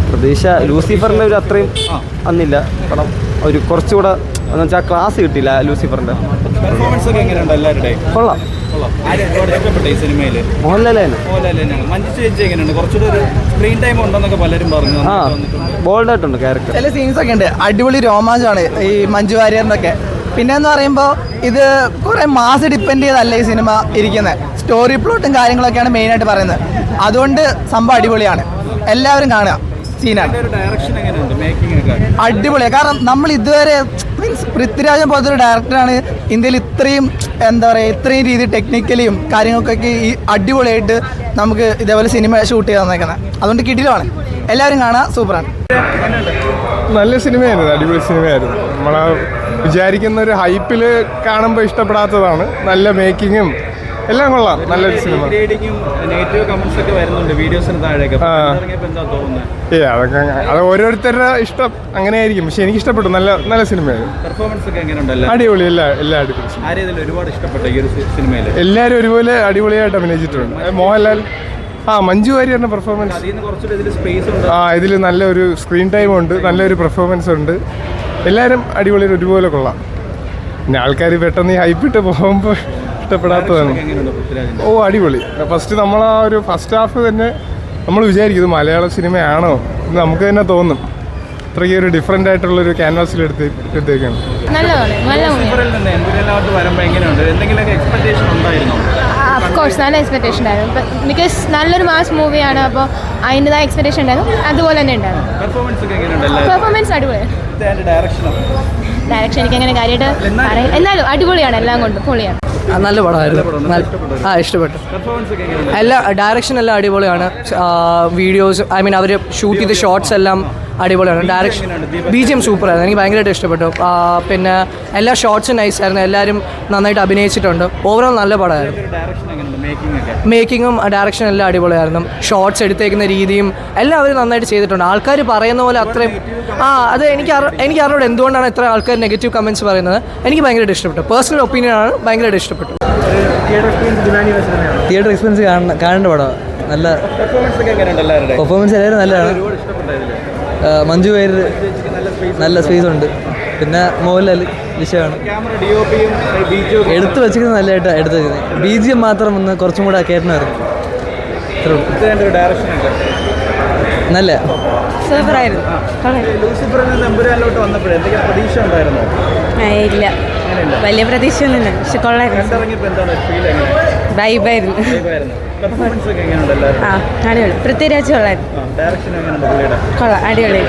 പ്രതീക്ഷ ലൂസിഫറിന്റെ ഒരു അത്രയും അന്നില്ല. പടം ഒരു കുറച്ചുകൂടെ എന്ന് വെച്ചാൽ ക്ലാസ് കിട്ടിയില്ല ലൂസിഫറിന്റെ. കൊള്ളാം. ആ ബോൾഡായിട്ടുണ്ട് ക്യാരക്ടർ. ചില സീൻസ് ഒക്കെ ഉണ്ട്, അടിപൊളി രോമാഞ്ചമാണ് ഈ മഞ്ജു വാര്യറിന്റെ ഒക്കെ. പിന്നെന്ന് പറയുമ്പോൾ ഇത് കുറെ മാസ് ഡിപ്പെൻഡ് ചെയ്തല്ല ഈ സിനിമ ഇരിക്കുന്നത്. സ്റ്റോറി പ്ലോട്ടും കാര്യങ്ങളൊക്കെയാണ് മെയിനായിട്ട് പറയുന്നത്. അതുകൊണ്ട് സംഭവം അടിപൊളിയാണ്, എല്ലാവരും കാണുക. സീനാണ് അടിപൊളിയാണ്. കാരണം നമ്മൾ ഇതുവരെ മീൻസ് പൃഥ്വിരാജൻ പോലത്തെ ഒരു ഡയറക്ടറാണ് ഇന്ത്യയിൽ ഇത്രയും എന്താ പറയുക ഇത്രയും രീതി ടെക്നിക്കലിയും കാര്യങ്ങൾക്കൊക്കെ ഈ അടിപൊളിയായിട്ട് നമുക്ക് ഇതേപോലെ സിനിമ ഷൂട്ട് ചെയ്ത് തന്നേക്കുന്നത്. അതുകൊണ്ട് കിടിലമാണ്, എല്ലാവരും കാണുക. സൂപ്പറാണ്, നല്ല സിനിമയായിരുന്നു, അടിപൊളി സിനിമയായിരുന്നു. നമ്മളെ വിചാരിക്കുന്ന ഒരു ഹൈപ്പിൽ കാണുമ്പോൾ ഇഷ്ടപ്പെടാത്തതാണ്. നല്ല മേക്കിങ്ങും എല്ലാം കൊള്ളാം, നല്ലൊരു സിനിമ. അതൊക്കെ അത് ഓരോരുത്തരുടെ ഇഷ്ടം അങ്ങനെയായിരിക്കും. പക്ഷെ എനിക്ക് ഇഷ്ടപ്പെട്ടു, നല്ല നല്ല സിനിമയായിരുന്നു. അടിപൊളി, എല്ലാം അടിപൊളി. എല്ലാവരും ഒരുപോലെ അടിപൊളിയായിട്ട് അഭിനയിച്ചിട്ടുണ്ട്. മോഹൻലാൽ, മഞ്ജു വാര്യറിന്റെ പെർഫോമൻസ് ഇതിൽ നല്ലൊരു സ്ക്രീൻ ടൈം ഉണ്ട്, നല്ലൊരു പെർഫോമൻസ് ഉണ്ട്. എല്ലാവരും അടിപൊളി, ഒരുപോലെ കൊള്ളാം. പിന്നെ ആൾക്കാർ പെട്ടെന്ന് ഈ ഹൈപ്പിട്ട് പോകുമ്പോൾ ഇഷ്ടപ്പെടാത്തതാണ്. അടിപൊളി. ഫസ്റ്റ് നമ്മൾ ആ ഒരു ഫസ്റ്റ് ഹാഫ് തന്നെ നമ്മൾ വിചാരിക്കും ഇത് മലയാള സിനിമയാണോ എന്ന് നമുക്ക് തന്നെ തോന്നും. അത്രയ്ക്ക് ഒരു ഡിഫറെൻ്റ് ആയിട്ടുള്ളൊരു ക്യാൻവാസിൽ എടുത്തേക്കാണ്. നല്ല എക്സ്പെക്ടേഷൻ ഉണ്ടായിരുന്നു, ബിക്കോസ് നല്ലൊരു മാസ് മൂവിയാണ്. അപ്പോൾ അതിൻ്റെതായ എക്സ്പെക്ടേഷൻ ഉണ്ടായിരുന്നു, അതുപോലെ തന്നെ ഉണ്ടായിരുന്നു. പെർഫോമൻസ് അടിപൊളിയാണ്. ഡയറക്ഷൻ എനിക്ക് അങ്ങനെ കാര്യമായിട്ട് പറയാം, എന്നാലും അടിപൊളിയാണ്, എല്ലാം കൊണ്ടും പൊളിയാണ്. നല്ല പടമായിരുന്നു, ഇഷ്ടപ്പെട്ടു. ഡയറക്ഷൻ എല്ലാം അടിപൊളിയാണ്. വീഡിയോസ് അവർ ഷൂട്ട് ചെയ്ത ഷോട്ട്സ് എല്ലാം അടിപൊളിയാണ്. ഡയറക്ഷൻ BGM സൂപ്പറായിരുന്നു, എനിക്ക് ഭയങ്കരമായിട്ട് ഇഷ്ടപ്പെട്ടു. പിന്നെ എല്ലാ ഷോട്ട്സും നൈസായിരുന്നു, എല്ലാവരും നന്നായിട്ട് അഭിനയിച്ചിട്ടുണ്ട്. ഓവറോൾ നല്ല പടമായിരുന്നു. മേക്കിങ്ങും ഡയറക്ഷൻ എല്ലാം അടിപൊളിയായിരുന്നു. ഷോട്ട്സ് എടുത്തേക്കുന്ന രീതിയും എല്ലാം അവർ നന്നായിട്ട് ചെയ്തിട്ടുണ്ട്. ആൾക്കാർ പറയുന്ന പോലെ അത്രയും അത് എനിക്ക് അറിഞ്ഞൂടെ എന്തുകൊണ്ടാണ് ഇത്ര ആൾക്കാർ നെഗറ്റീവ് കമൻറ്റ്സ് പറയുന്നത്. എനിക്ക് ഭയങ്കരമായിട്ട് ഇഷ്ടപ്പെട്ടു. പേഴ്സണൽ ഒപ്പീനിയനാണ്, ഭയങ്കരമായിട്ട് ഇഷ്ടപ്പെട്ടു. തിയേറ്റർ എക്സ്പീരിയൻസ് കാണേണ്ട പടം. നല്ല പെർഫോമൻസ് എല്ലാവരും നല്ലതാണ്. മഞ്ജു വാര്യർ നല്ല സ്പേസ് ഉണ്ട്. പിന്നെ മോഹൻലാൽ വിഷയമാണ് എടുത്തു വെച്ചിരിക്കുന്നത്, നല്ലതായിട്ട് എടുത്തു വെച്ചിരുന്നത്. BGM മാത്രം ഒന്ന് കുറച്ചും കൂടെ കയറ്റണമായിരുന്നു. നല്ല സൂപ്പറായിരുന്നു. ഇല്ല, വലിയ പ്രതീക്ഷ ഒന്നുമില്ല, പക്ഷെ കൊള്ളായിരുന്നു. വൈബായിരുന്നു. അടിപൊളി. പൃഥ്വിരാജ് കൊള്ളായിരുന്നു. കൊള്ളാം, അടിപൊളി.